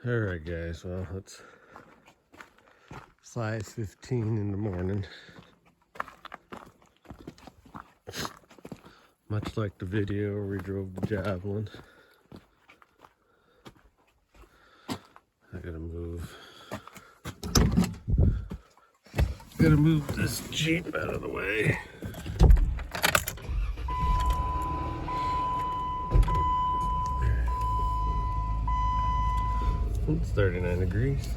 Alright guys, well it's 5:15 in the morning. Much like the video where we drove the Javelin. I gotta move this Jeep out of the way. It's 39 degrees.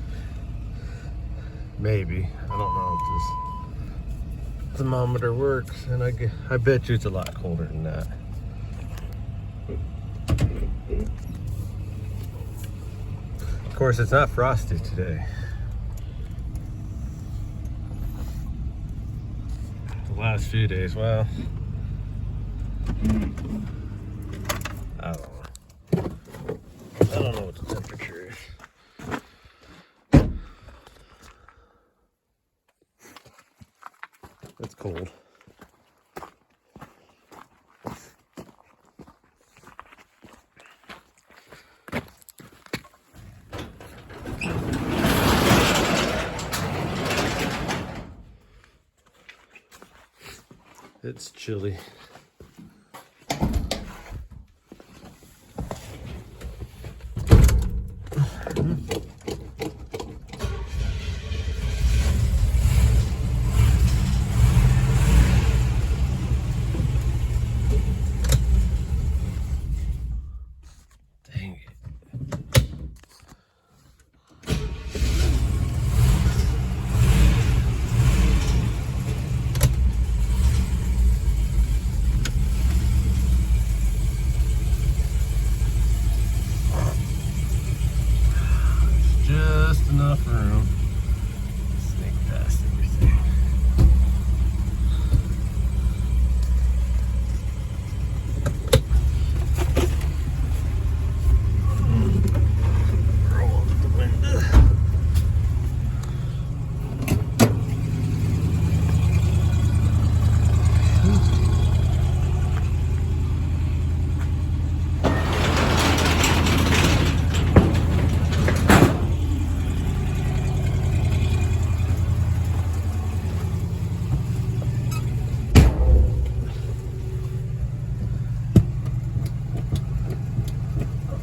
Maybe. I don't know if this thermometer works, and I bet you it's a lot colder than that. Of course, it's not frosty today. The last few days, well, I don't know what the temperature is. It's cold. It's chilly. Just enough room to sneak past everything. Roll up the window.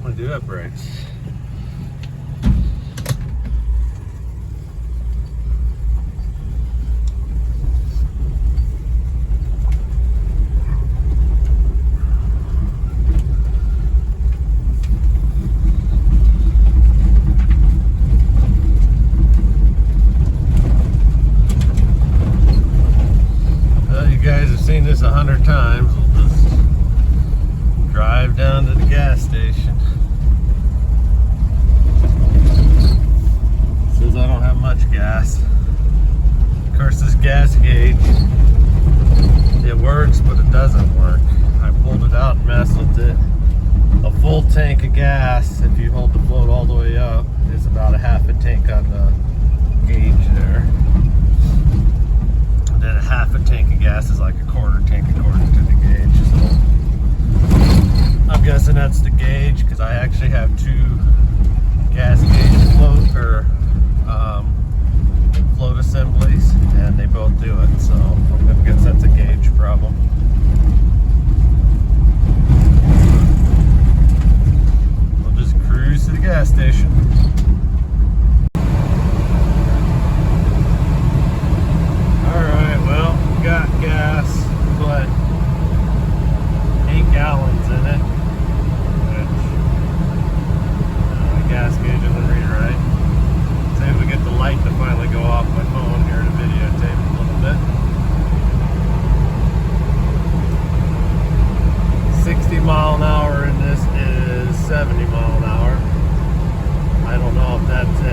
I do have brakes. Well, you guys have seen this 100 times. We'll just drive down to the gas station. Says I don't have much gas. Of course, this gas gauge, it works, but it doesn't work. I pulled it out and messed with it. A full tank of gas, if you hold the float all the way up, is about a half a tank on the gauge there. And then a half a tank of gas is like a quarter tank according to the gauge. So I'm guessing that's the gauge, because I actually have two gas gauge float assemblies, and they both do it, so I'm gonna guess that's a gauge problem. We'll just cruise to the gas station. Alright, well, we got gas, but 8 gallons in it, which the gas gauge doesn't read right. See if we get the light to finally go off my phone here to videotape a little bit. 60 mile an hour, and this is 70 mile an hour. I don't know if that's the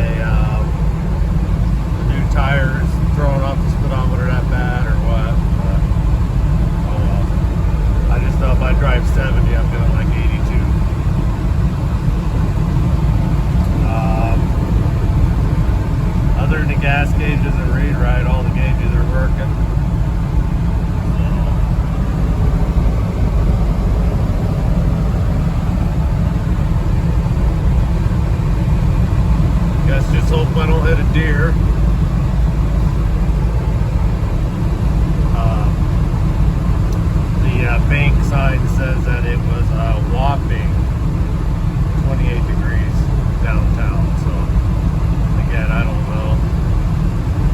new tires throwing off the speedometer that bad or what, but oh well. I just know if I drive 70, I'm doing like 82. Other than the gas gauge doesn't read right, all the gauges are working. bank sign says that it was a whopping 28 degrees downtown. So again, I don't know.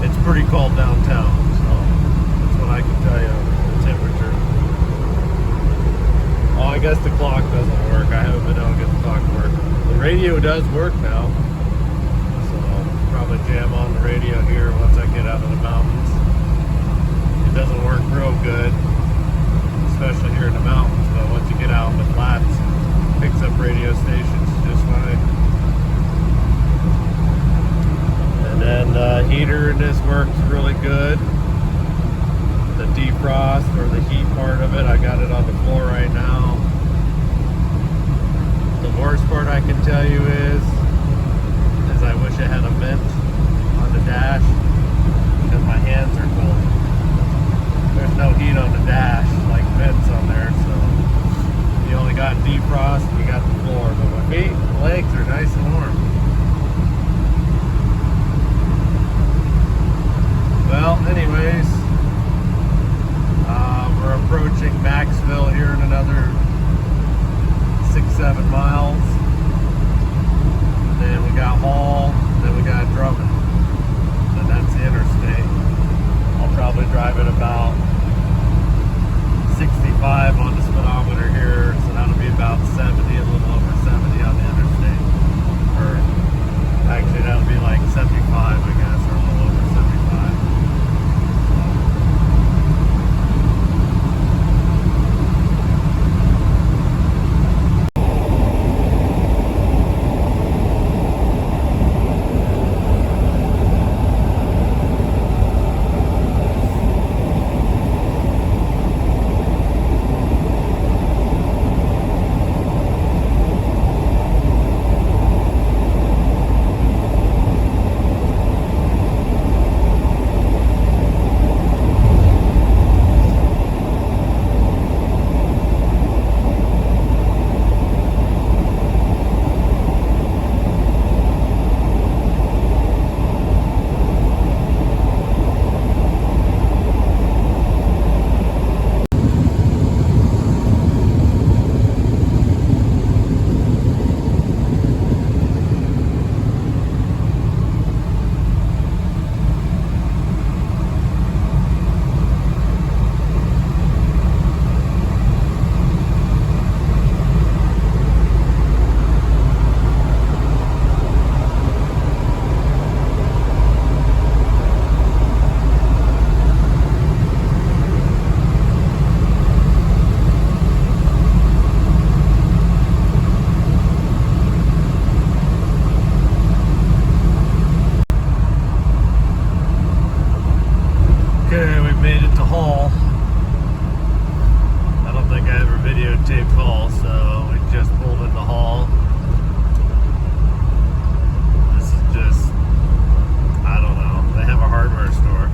It's pretty cold downtown, so that's what I can tell you on the temperature. Oh, I guess the clock doesn't work. I haven't been able to get the clock to work. The radio does work now, so I'll probably jam on the radio here once I get out of the mountains. It doesn't work real good, especially here in the mountains, but once you get out in the flats, it picks up radio stations just fine. And then the heater in this works really good. The defrost or the heat part of it, I got it on the floor right now. The worst part I can tell you is I wish I had a vent on the dash because my hands are cold. There's no heat on the dash like vents on there, so you only got defrost and you got the floor, but my feet and legs are nice and warm. Well, anyways, we're approaching Maxville here in another 6-7 miles. And then we got Hall, and then we got Drummond. And that's the interstate. I'll probably drive it about 65 on the speedometer here, so that'll be about 70, a little over 70 on the interstate. Or actually, that'll be like 75, I guess, or a little over 75. Videotape Hall, so we just pulled in the hall. This is just, I don't know, they have a hardware store.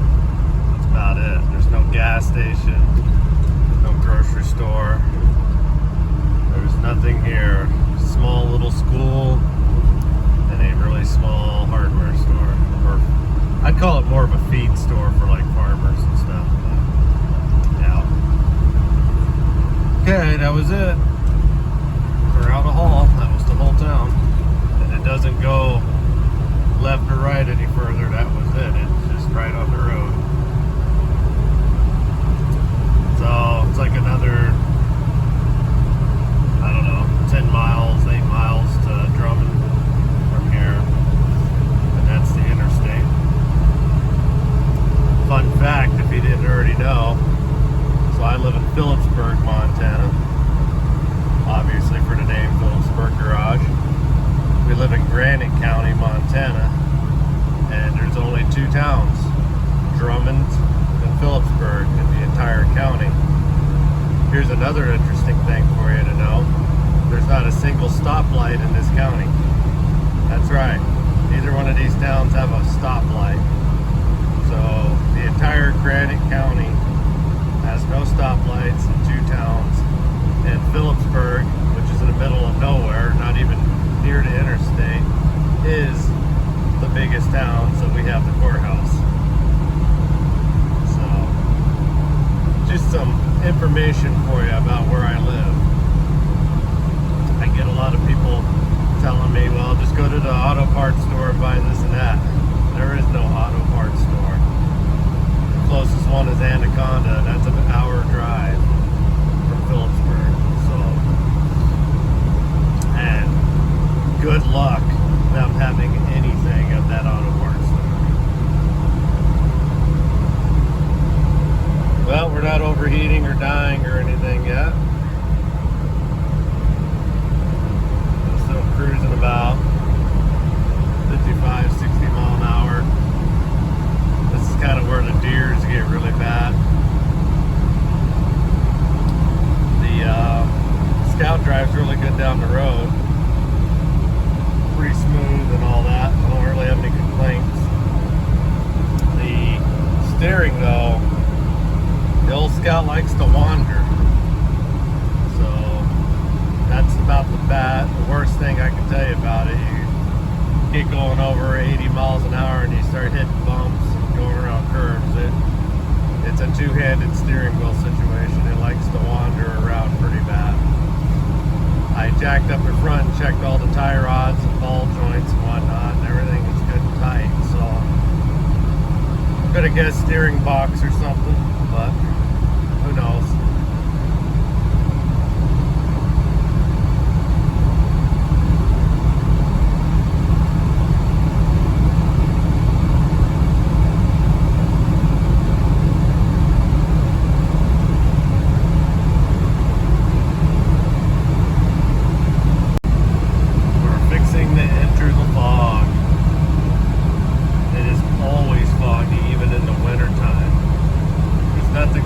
That's about it. There's no gas station, no grocery store. There's nothing here. Small little school and a really small hardware store. Or I'd call it more of a feed store for like farmers and stuff. Okay, that was it. We're out of Hall. That was the whole town. And it doesn't go left or right any further. That was it. It's just right on the road. So it's like another, I don't know, 10 miles, 8 miles to Drummond from here. And that's the interstate. Fun fact, if you didn't already know, so I live in Philipsburg, Montana, obviously for the name Philipsburg Garage. We live in Granite County, Montana, and there's only 2 towns, Drummond and Philipsburg, in the entire county. Here's another interesting thing for you to know. There's not a single stoplight in this county. That's right, neither one of these towns have a stoplight. So the entire Granite County has no stoplights in 2 towns, and Philipsburg, which is in the middle of nowhere, not even near the interstate, is the biggest town, so we have the courthouse. So just some information for you about where I live. I get a lot of people telling me, well, just go to the auto parts store and buy this and that. There is no auto parts store. The closest one is Anaconda, and that's an hour drive from Philipsburg. So, and good luck them having anything at that auto parts store. Well, we're not overheating or dying or anything yet. We're still cruising about 55, 60 mile an hour. This is kind of where the deers get really bad. The Scout drive's really good down the road. Pretty smooth and all that. I don't really have any complaints. The steering though, the old Scout likes to wander. So that's about the worst thing I can tell you about it. You get going over 80 miles an hour and you start hitting bumps and going around curves. It's a two-handed steering wheel situation. It likes to wander around pretty bad. I jacked up the front and checked all the tie rods and ball joints and whatnot, and everything is good and tight. So I'm gonna guess steering box or something, but who knows?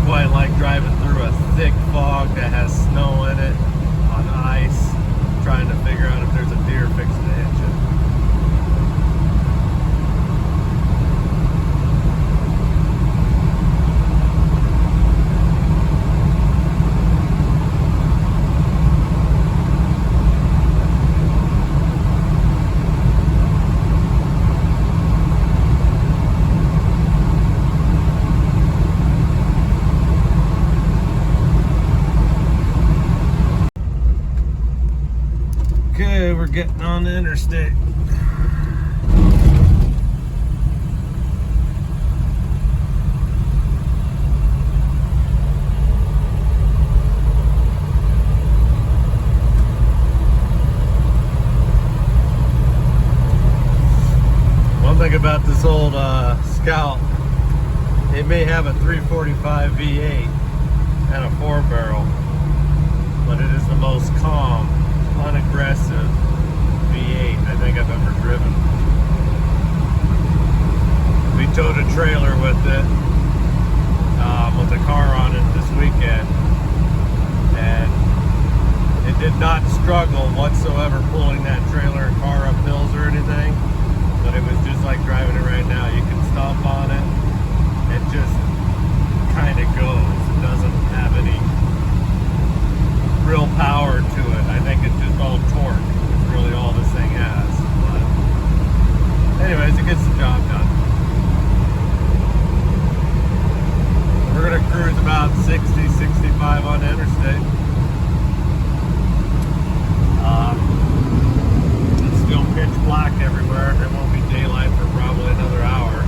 Quite like driving through a thick fog that has snow in it on ice, trying to figure out if there's a deer fixing to hit you. Okay, we're getting on the interstate. One thing about this old Scout, it may have a 345 V8 and a 4-barrel, but it is the most calm, unaggressive V8 I think I've ever driven. We towed a trailer with it, with a car on it this weekend, and it did not struggle whatsoever pulling that trailer and car up hills or anything, but it was just like driving it right now. You can stomp on it, it just kind of goes. It doesn't have any real power to it. I think it's just all torque. It's really all this thing has. But anyways, it gets the job done. We're gonna cruise about 60, 65 on the interstate. It's still pitch black everywhere. It won't be daylight for probably another hour.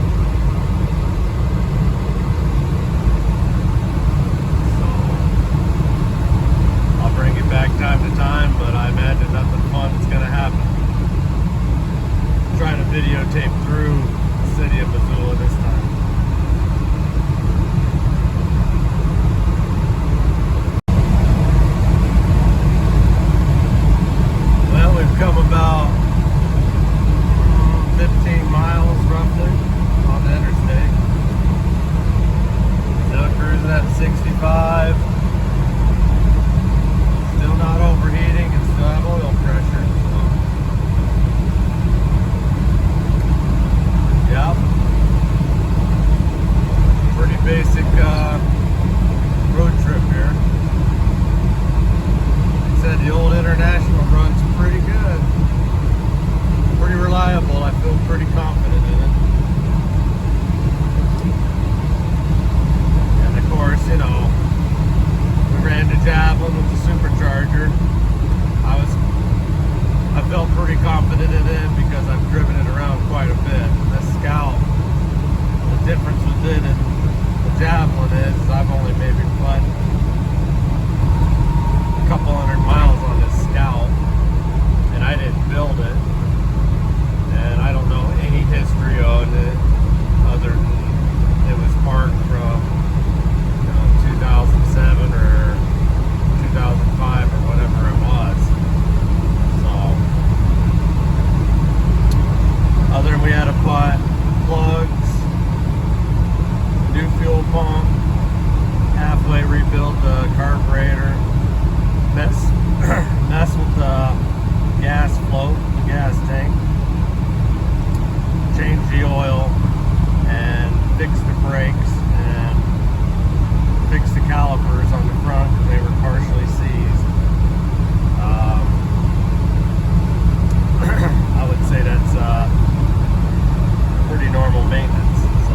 Bring it back time to time, but I imagine nothing fun is going to happen. I'm trying to videotape through the city of Missoula this time. Well, we've come about 15 miles roughly on the interstate. Still cruising at 65. Still not overheating and still have oil pressure. So. Yep. Pretty basic road trip here. Like I said, the old International run's pretty good. Pretty reliable. I feel pretty confident in it. And of course, you know, ran to Javelin with the supercharger. I felt pretty confident in it because I've driven it around quite a bit. This Scout, the difference with it and the Javelin is I've only maybe put a couple hundred miles on this Scout, and I didn't build it, and I don't know any history on it other than it was parked from 2007 or 2005 or whatever it was. So other than we had to put plugs, new fuel pump, halfway rebuild the carburetor, mess with the gas float, the gas tank, change the oil, and fix the brakes, and fix the calipers on the front because they were partially seized. I would say that's pretty normal maintenance. So.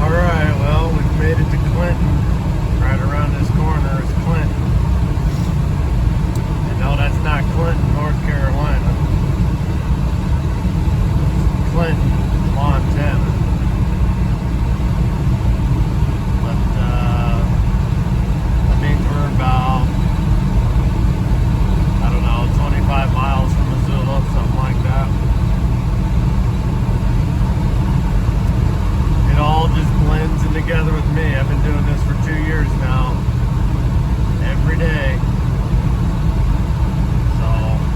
Alright, well, we've made it to Clinton. Right around this corner is Clinton. And no, that's not Clinton, North Carolina. Clinton, Montana. But that means we're about, I don't know, 25 miles from Missoula, something like that. It all just blends in together with me. I've been doing this for 2 years now, every day. So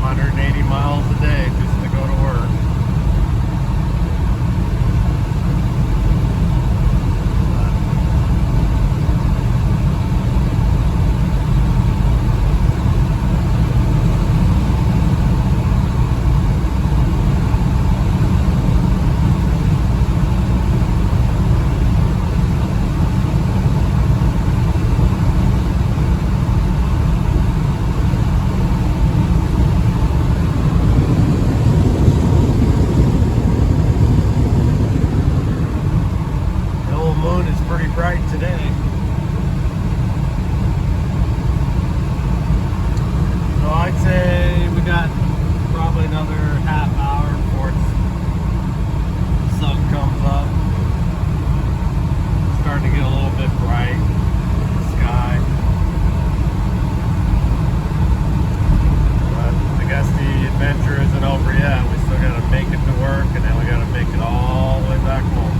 180 miles a day just to go to work. Today. So I'd say we got probably another half hour before the sun comes up. It's starting to get a little bit bright in the sky. But I guess the adventure isn't over yet. We still got to make it to work, and then we got to make it all the way back home.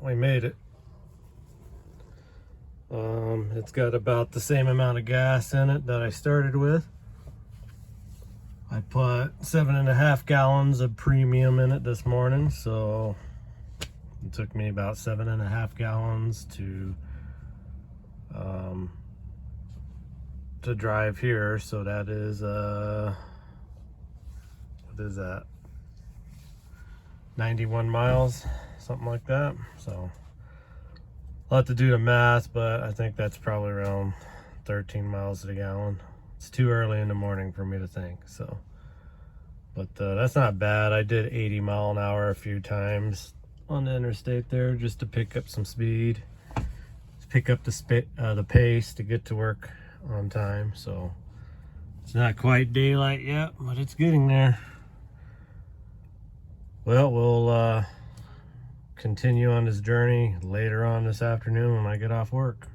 we made it. It's got about the same amount of gas in it that I started with. I put 7.5 gallons of premium in it this morning, so it took me about 7.5 gallons to drive here. So that is what is that, 91 miles, something like that. So I'll have to do the math, but I think that's probably around 13 miles to the gallon. It's too early in the morning for me to think, so. But that's not bad. I did 80 mile an hour a few times on the interstate there just to pick up some speed, just pick up the pace to get to work on time. So it's not quite daylight yet, but it's getting there. Well, we'll continue on this journey later on this afternoon when I get off work.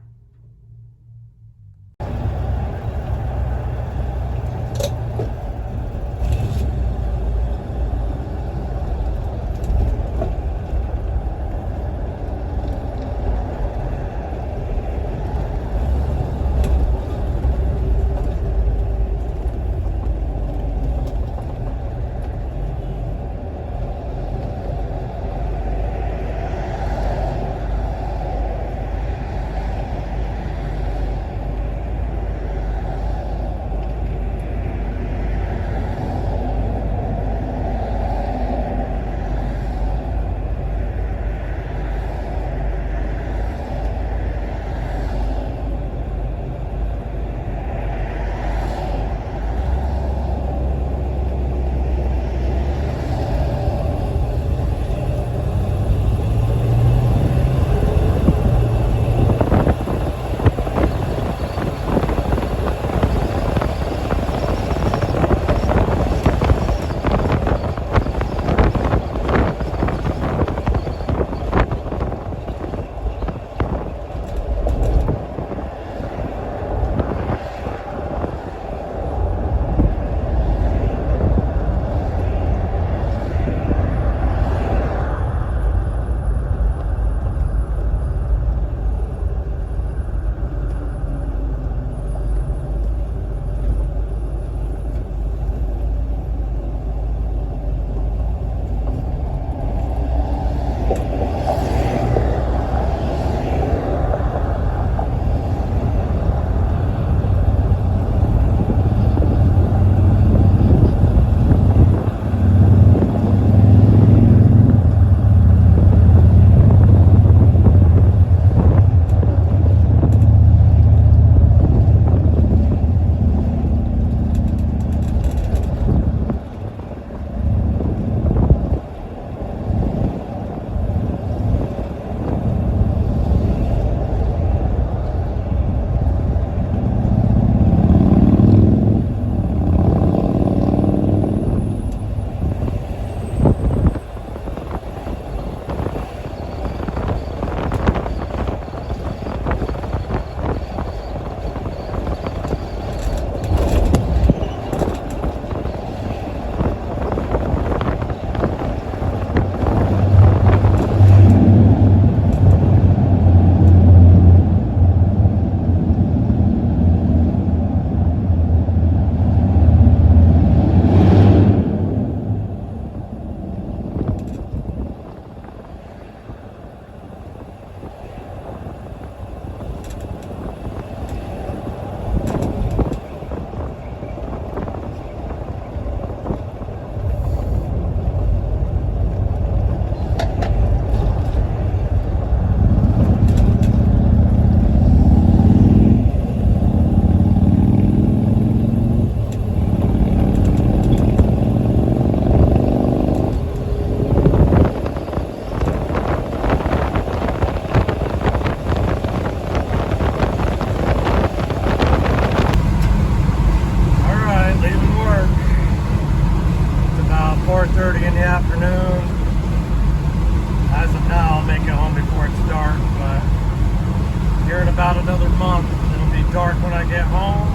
about another month. It'll be dark when I get home,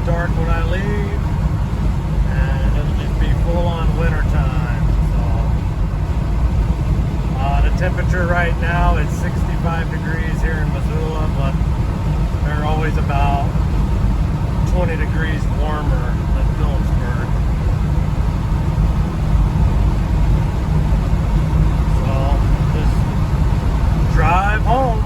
dark when I leave, and it'll just be full on winter time. So the Temperature right now is 65 degrees here in Missoula, but they're always about 20 degrees warmer than Philipsburg. So just drive home.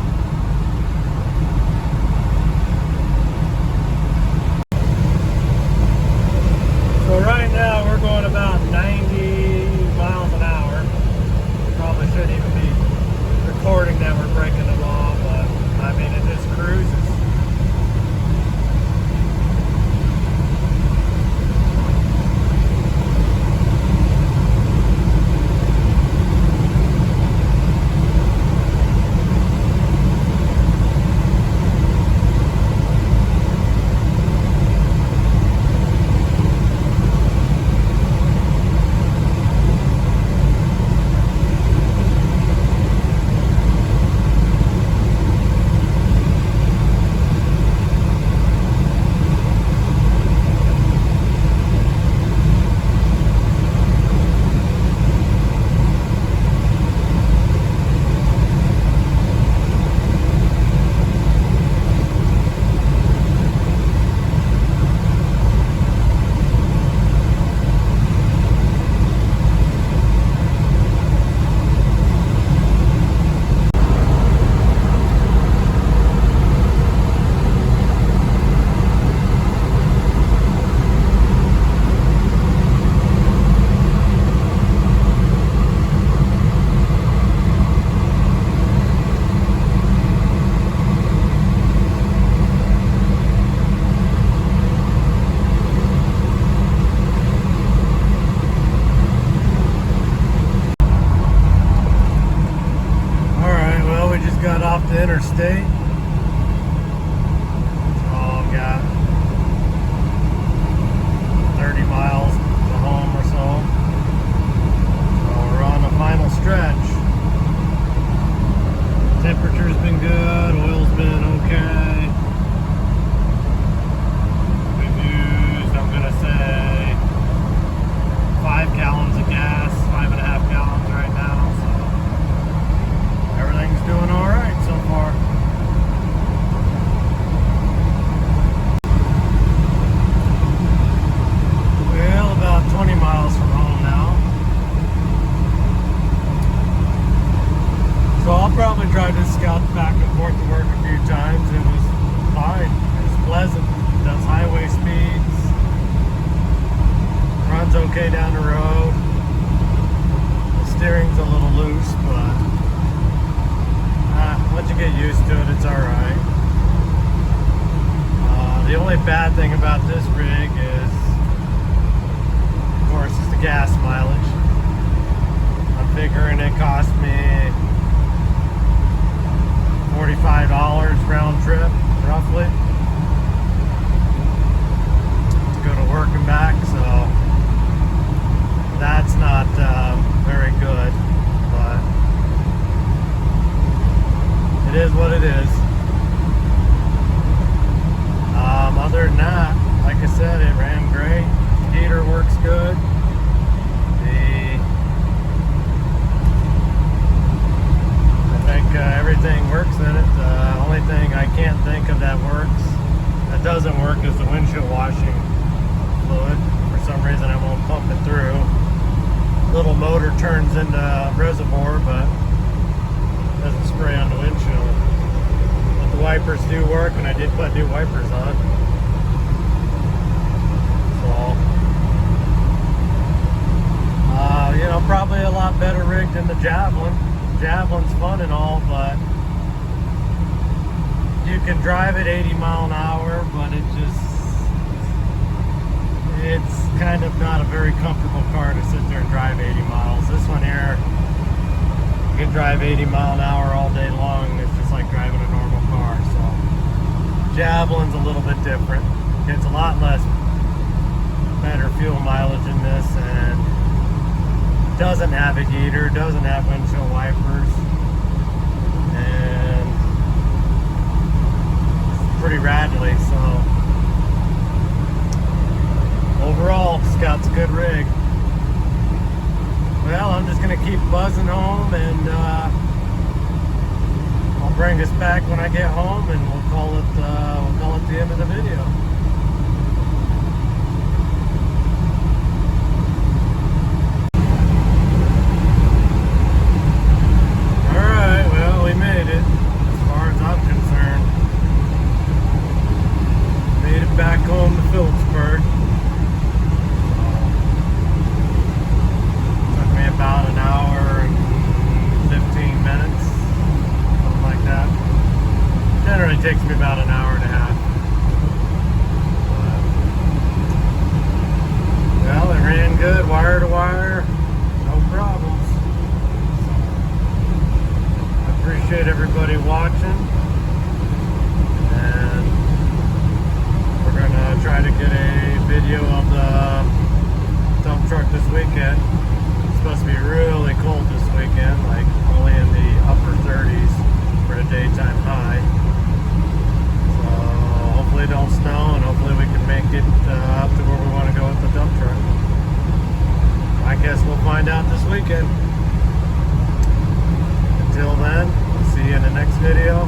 So right now we're going about 90 miles an hour. Probably shouldn't even be recording that we're breaking the law, but I mean it just cruises. Got off the interstate. So got 30 miles to home or so. So we're on the final stretch. Temperature's been good, oil's been okay. We've used, I'm gonna say, 5 gallons of gas, 5.5 gallons right now. So everything's doing all right so far. Well, about 20 miles from home now. So I'll probably drive this Scout back and forth to work a few times. It was fine. It was pleasant. It does highway speeds. Runs okay down the road. The steering's a little loose, but once you get used to it, it's alright. The only bad thing about this rig is, of course, is the gas mileage. I'm figuring it cost me $45 round trip, roughly, to go to work and back, so that's not very good, but it is what it is. Other than that, like I said, it ran great. Heater works good. I think everything works in it. The only thing I can't think of that doesn't work is the windshield washing fluid. For some reason I won't pump it through. Little motor turns into reservoir, but doesn't spray on the windshield. But the wipers do work, and I did put new wipers on. So, you know, probably a lot better rig than the Javelin. Javelin's fun and all, but you can drive at 80 mile an hour, but it's kind of not a very comfortable car to sit there and drive 80 miles. This one here, you can drive 80 mile an hour all day long. It's just like driving a normal car. So Javelin's a little bit different. It's a lot less better fuel mileage in this, and doesn't have a heater, doesn't have windshield wipers, and it's pretty rattly. So overall, Scout's a good rig. Well, I'm just gonna keep buzzing home and bring us back when I get home, and we'll call it the end of the video. All right, well, we made it. As far as I'm concerned, made it back home to Philipsburg. Took me about an hour and 15 minutes, something like that. Generally takes me about an hour and a half. Well, it ran good, wire to wire, no problems. I appreciate everybody watching, and we're gonna try to get a video of the dump truck this weekend. It's supposed to be really cold this weekend, like only in the upper 30s for a daytime high. So hopefully it don't snow, and hopefully we can make it up to where we want to go with the dump truck. I guess we'll find out this weekend. Until then, we'll see you in the next video.